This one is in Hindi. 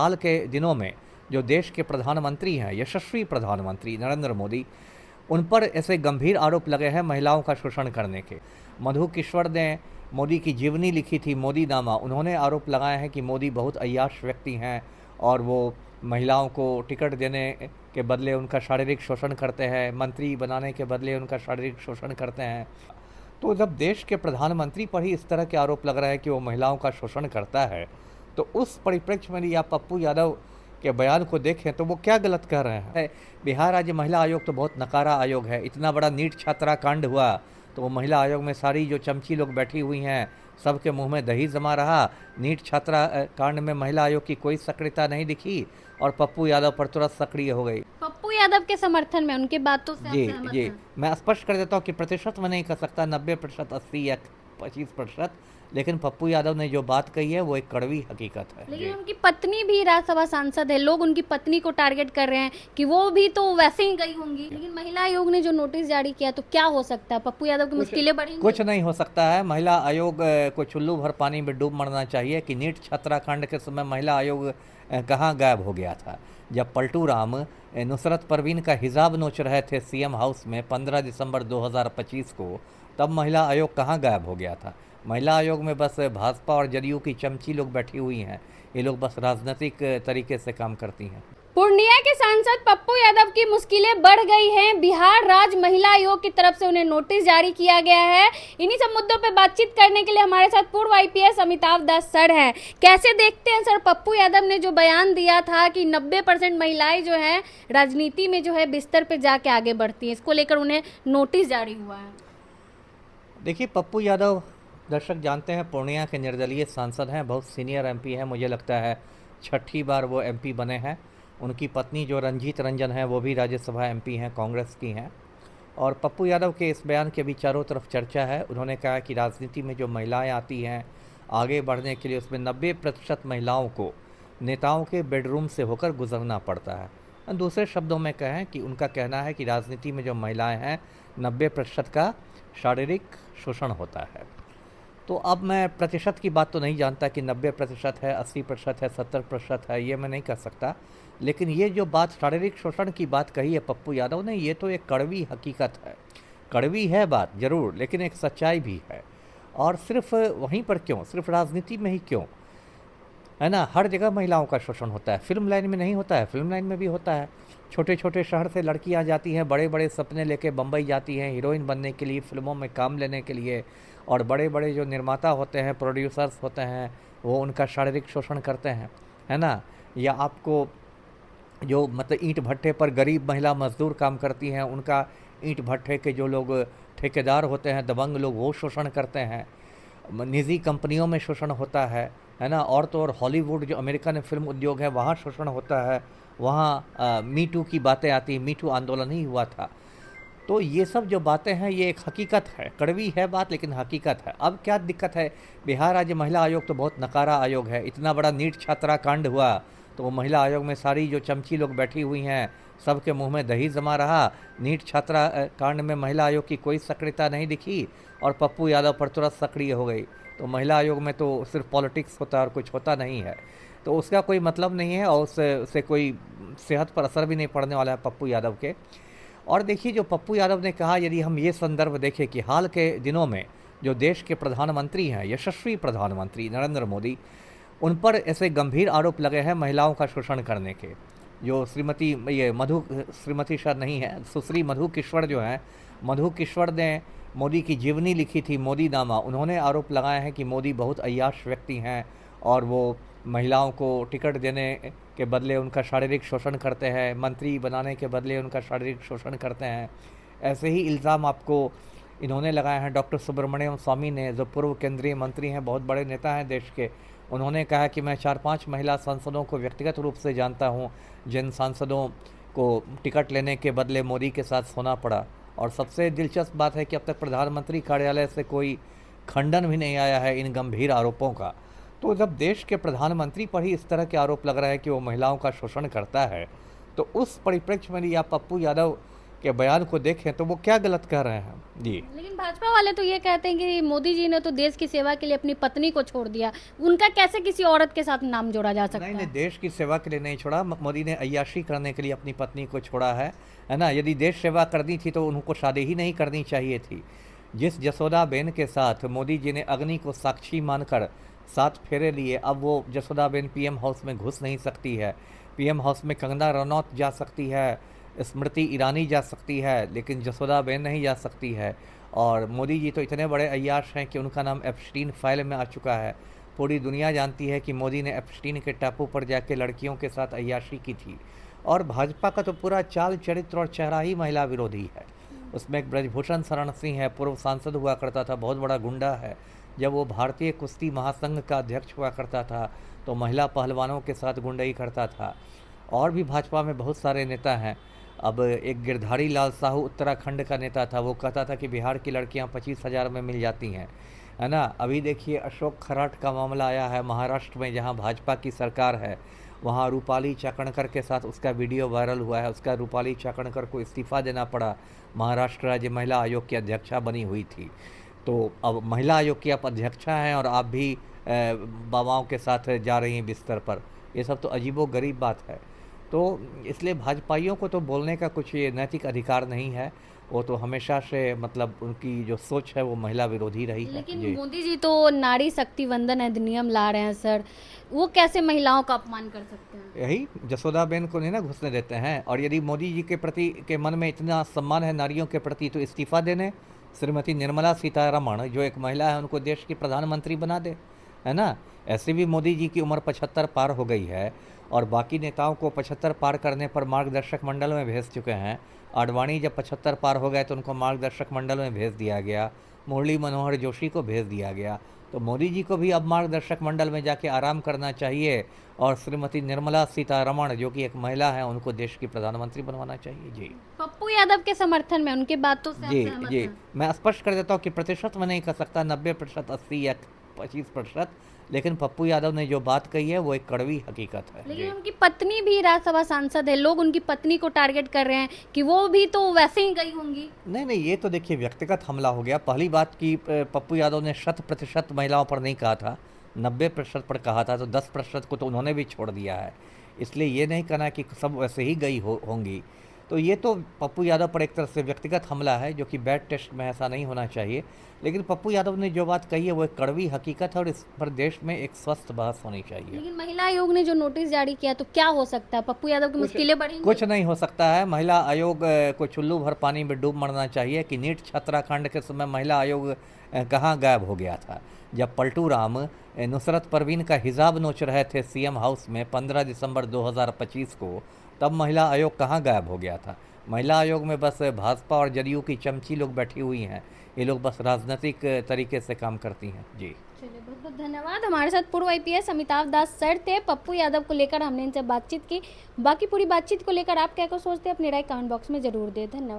हाल के दिनों में जो देश के प्रधानमंत्री हैं, यशस्वी प्रधानमंत्री नरेंद्र मोदी, उन पर ऐसे गंभीर आरोप लगे हैं महिलाओं का शोषण करने के। मधु किश्वर ने मोदी की जीवनी लिखी थी, मोदी नामा। उन्होंने आरोप लगाए हैं कि मोदी बहुत अय्याश व्यक्ति हैं और वो महिलाओं को टिकट देने के बदले उनका शारीरिक शोषण करते हैं, मंत्री बनाने के बदले उनका शारीरिक शोषण करते हैं। तो जब देश के प्रधानमंत्री पर ही इस तरह के आरोप लग रहा है कि वो महिलाओं का शोषण करता है, तो उस परिप्रेक्ष्य में या पप्पू यादव के बयान को देखें तो वो क्या गलत कह रहे हैं। बिहार राज्य महिला आयोग तो बहुत नकारा आयोग है। इतना बड़ा नीट छात्रा कांड हुआ तो वो महिला आयोग में सारी जो चमची लोग बैठी हुई हैं, सबके मुंह में दही जमा रहा। नीट छात्रा कांड में महिला आयोग की कोई सक्रियता नहीं दिखी और पप्पू यादव पर तुरंत सक्रिय हो गई। पप्पू यादव के समर्थन में, उनकी बातों से आप जी सहमत जी, हैं? मैं स्पष्ट कर देता हूँ कि प्रतिशत में नहीं कह सकता, 90%, 80 या 25%, लेकिन पप्पू यादव ने जो बात कही है वो एक कड़वी हकीकत है। लेकिन उनकी पत्नी भी राज्यसभा सांसद है, लोग उनकी पत्नी को टारगेट कर रहे हैं कि वो भी तो वैसे ही गई होंगी। लेकिन महिला आयोग ने जो नोटिस जारी किया, तो क्या हो सकता है? पप्पू यादव की मुश्किलें बढ़ेंगी? कुछ नहीं हो सकता है। महिला आयोग को चुल्लू भर पानी में डूब मरना चाहिए कि नीट छात्राकांड के समय महिला आयोग कहाँ गायब हो गया था। जब पलटू राम नुसरत परवीन का हिजाब नोच रहे थे सीएम हाउस में 15 दिसंबर 2025 को, तब महिला आयोग कहाँ गायब हो गया था। महिला आयोग में बस भाजपा और जदयू की चमची लोग बैठी हुई हैं। ये लोग बस राजनीतिक तरीके से काम करती हैं। पूर्णिया के सांसद पप्पू यादव की मुश्किलें बढ़ गई हैं। बिहार राज्य महिला आयोग की तरफ से उन्हें नोटिस जारी किया गया है। इन्हीं सब मुद्दों पर बातचीत करने के लिए हमारे साथ पूर्व आईपीएस अमिताभ दास सर हैं। कैसे देखते हैं सर, पप्पू यादव ने जो बयान दिया था कि 90% महिलाएं जो हैं राजनीति में जो है बिस्तर पे जाके आगे बढ़ती हैं, इसको लेकर उन्हें नोटिस जारी हुआ है? देखिए, पप्पू यादव, दर्शक जानते हैं, पूर्णिया के निर्दलीय सांसद हैं, बहुत सीनियर एमपी हैं। मुझे लगता है 6ठी बार वो एमपी बने हैं। उनकी पत्नी जो रंजीत रंजन है वो भी राज्यसभा एमपी हैं, कांग्रेस की हैं। और पप्पू यादव के इस बयान के भी चारों तरफ चर्चा है। उन्होंने कहा कि राजनीति में जो महिलाएं आती हैं आगे बढ़ने के लिए, उसमें 90% महिलाओं को नेताओं के बेडरूम से होकर गुजरना पड़ता है। दूसरे शब्दों में कहें कि उनका कहना है कि राजनीति में जो महिलाएं हैं 90% का शारीरिक शोषण होता है। तो अब मैं प्रतिशत की बात तो नहीं जानता कि 90% है, 80% है, 70% है, ये मैं नहीं कह सकता। लेकिन ये जो बात शारीरिक शोषण की बात कही है पप्पू यादव ने, ये तो एक कड़वी हकीकत है। कड़वी है बात ज़रूर, लेकिन एक सच्चाई भी है। और सिर्फ वहीं पर क्यों, सिर्फ राजनीति में ही क्यों, है ना, हर जगह महिलाओं का शोषण होता है। फिल्म लाइन में नहीं होता है, फिल्म लाइन में भी होता है। छोटे छोटे शहर से लड़कियां जाती हैं, बड़े बड़े सपने लेके बम्बई जाती हैं हीरोइन बनने के लिए, फिल्मों में काम लेने के लिए। और बड़े बड़े जो निर्माता होते हैं, प्रोड्यूसर्स होते हैं, वो उनका शारीरिक शोषण करते हैं, है ना। या आपको जो मतलब ईंट भट्टे पर गरीब महिला मजदूर काम करती हैं, उनका ईंट भट्टे के जो लोग ठेकेदार होते हैं, दबंग लोग, वो शोषण करते हैं। निजी कंपनियों में शोषण होता है ना। और तो और हॉलीवुड जो अमेरिकन फिल्म उद्योग है, वहाँ शोषण होता है। वहाँ मी टू की बातें आती हैं, मी टू आंदोलन ही हुआ था। तो ये सब जो बातें हैं ये एक हकीकत है, कड़वी है बात लेकिन हकीकत है। अब क्या दिक्कत है, बिहार राज्य महिला आयोग तो बहुत नकारा आयोग है। इतना बड़ा नीट छात्रा कांड हुआ तो वो महिला आयोग में सारी जो चमची लोग बैठी हुई हैं, सबके मुंह में दही जमा रहा। नीट छात्रा कांड में महिला आयोग की कोई सक्रियता नहीं दिखी और पप्पू यादव पर तुरंत सक्रिय हो गई। तो महिला आयोग में तो सिर्फ पॉलिटिक्स होता है और कुछ होता नहीं है, तो उसका कोई मतलब नहीं है और उससे कोई सेहत पर असर भी नहीं पड़ने वाला है पप्पू यादव के। और देखिए, जो पप्पू यादव ने कहा, यदि हम ये संदर्भ देखें कि हाल के दिनों में जो देश के प्रधानमंत्री हैं, यशस्वी प्रधानमंत्री नरेंद्र मोदी, उन पर ऐसे गंभीर आरोप लगे हैं महिलाओं का शोषण करने के। जो श्रीमती शायद नहीं है, सुश्री मधु किश्वर जो हैं, मधु किश्वर ने मोदी की जीवनी लिखी थी, मोदी नामा। उन्होंने आरोप लगाए हैं कि मोदी बहुत अय्याश व्यक्ति हैं और वो महिलाओं को टिकट देने के बदले उनका शारीरिक शोषण करते हैं, मंत्री बनाने के बदले उनका शारीरिक शोषण करते हैं। ऐसे ही इल्ज़ाम आपको इन्होंने लगाए हैं। डॉक्टर सुब्रमण्यम स्वामी ने, जो पूर्व केंद्रीय मंत्री हैं, बहुत बड़े नेता हैं देश के, उन्होंने कहा कि मैं 4-5 महिला सांसदों को व्यक्तिगत रूप से जानता हूं, जिन सांसदों को टिकट लेने के बदले मोदी के साथ सोना पड़ा। और सबसे दिलचस्प बात है कि अब तक प्रधानमंत्री कार्यालय से कोई खंडन भी नहीं आया है इन गंभीर आरोपों का। तो जब देश के प्रधानमंत्री पर ही इस तरह के आरोप लग रहा है कि वो महिलाओं का शोषण करता है, तो उस परिप्रेक्ष्य में या पप्पू यादव के बयान को देखें तो वो क्या गलत कह रहे हैं। जी लेकिन भाजपा वाले तो ये कहते हैं कि मोदी जी ने तो देश की सेवा के लिए अपनी पत्नी को छोड़ दिया, उनका कैसे किसी औरत के साथ नाम जोड़ा जा सकता नहीं है? नहीं, देश की सेवा के लिए नहीं छोड़ा, मोदी ने अय्याशी करने के लिए अपनी पत्नी को छोड़ा है ना। यदि देश सेवा करनी थी तो उनको शादी ही नहीं करनी चाहिए थी। जिस जसोदाबेन के साथ मोदी जी ने अग्नि को साक्षी मानकर 7 फेरे लिए, अब वो जसोदाबेन पीएम हाउस में घुस नहीं सकती है। पीएम हाउस में कंगना रनौत जा सकती है, स्मृति ईरानी जा सकती है, लेकिन जसोदाबेन नहीं जा सकती है। और मोदी जी तो इतने बड़े अय्याश हैं कि उनका नाम एप्स्टीन फाइल में आ चुका है। पूरी दुनिया जानती है कि मोदी ने एप्स्टीन के टापू पर जाके लड़कियों के साथ अय्याशी की थी। और भाजपा का तो पूरा चाल चरित्र और चेहरा ही महिला विरोधी है। उसमें एक ब्रजभूषण शरण सिंह है, पूर्व सांसद हुआ करता था, बहुत बड़ा गुंडा है। जब वो भारतीय कुश्ती महासंघ का अध्यक्ष हुआ करता था तो महिला पहलवानों के साथ गुंडई करता था। और भी भाजपा में बहुत सारे नेता हैं। अब एक गिरधारी लाल साहू उत्तराखंड का नेता था, वो कहता था कि बिहार की लड़कियां 25,000 में मिल जाती हैं, है ना। अभी देखिए अशोक खराट का मामला आया है महाराष्ट्र में, जहां भाजपा की सरकार है, वहां रूपाली चाकणकर के साथ उसका वीडियो वायरल हुआ है। उसका रूपाली चाकणकर को इस्तीफ़ा देना पड़ा, महाराष्ट्र राज्य महिला आयोग की अध्यक्षा बनी हुई थी। तो अब महिला आयोग की आप अध्यक्षा हैं और आप भी बाबाओं के साथ जा रही हैं बिस्तर पर, ये सब तो अजीबोगरीब बात है। तो इसलिए भाजपाइयों को तो बोलने का कुछ ये नैतिक अधिकार नहीं है। वो तो हमेशा से मतलब उनकी जो सोच है वो महिला विरोधी रही है। लेकिन जी मोदी जी तो नारी शक्ति वंदन अधिनियम ला रहे हैं सर, वो कैसे महिलाओं का अपमान कर सकते हैं? यही जसोदाबेन को नहीं ना घुसने देते हैं। और यदि मोदी जी के प्रति के मन में इतना सम्मान है नारियों के प्रति तो इस्तीफा देने, श्रीमती निर्मला सीतारमण जो एक महिला है उनको देश की प्रधानमंत्री बना दे, है ना। ऐसे भी मोदी जी की उम्र 75 पार हो गई है और बाकी नेताओं को 75 पार करने पर मार्गदर्शक मंडल में भेज चुके हैं। आडवाणी जब 75 पार हो गए तो उनको मार्गदर्शक मंडल में भेज दिया गया, मुरली मनोहर जोशी को भेज दिया गया। तो मोदी जी को भी अब मार्गदर्शक मंडल में जाके आराम करना चाहिए और श्रीमती निर्मला सीतारमण जो कि एक महिला है उनको देश की प्रधानमंत्री बनवाना चाहिए। जी पप्पू यादव के समर्थन में उनकी बातों से आप जी सहमत जी, हैं? मैं स्पष्ट कर देता हूँ कि प्रतिशत में नहीं कह सकता 90%, 80 या 25%, लेकिन पप्पू यादव ने जो बात कही है वो एक कड़वी हकीकत है। लेकिन जी उनकी पत्नी भी राज्यसभा सांसद है, लोग उनकी पत्नी को टारगेट कर रहे हैं कि वो भी तो वैसे ही गई होंगी। नहीं नहीं, ये तो देखिए व्यक्तिगत हमला हो गया। पहली बात कि पप्पू यादव ने 100% महिलाओं पर नहीं कहा था, 90% पर कहा था, तो 10% को तो उन्होंने भी छोड़ दिया है। इसलिए ये नहीं कहना कि सब वैसे ही गई होंगी। तो ये तो पप्पू यादव पर एक तरह से व्यक्तिगत हमला है जो कि बैड टेस्ट में ऐसा नहीं होना चाहिए। लेकिन पप्पू यादव ने जो बात कही है वो एक कड़वी हकीकत है और इस पर देश में एक स्वस्थ बहस होनी चाहिए। लेकिन महिला आयोग ने जो नोटिस जारी किया तो क्या हो सकता है? पप्पू यादव की मुश्किलें बढ़ेंगी? कुछ नहीं हो सकता है। महिला आयोग को चुल्लू भर पानी में डूब मरना चाहिए कि नीट छात्राकांड के समय महिला आयोग कहाँ गायब हो गया था। जब पलटू राम नुसरत परवीन का हिजाब नोच रहे थे सीएम हाउस में 15 दिसंबर 2025 को, तब महिला आयोग कहाँ गायब हो गया था। महिला आयोग में बस भाजपा और जदयू की चमची लोग बैठी हुई हैं, ये लोग बस राजनीतिक तरीके से काम करती हैं। जी चलिए, बहुत बहुत धन्यवाद। हमारे साथ पूर्व आईपीएस अमिताभ दास सर थे। पप्पू यादव को लेकर हमने इनसे बातचीत की। बाकी पूरी बातचीत को लेकर आप क्या सोचते हैं अपनी राय कमेंट बॉक्स में जरूर दें। धन्यवाद।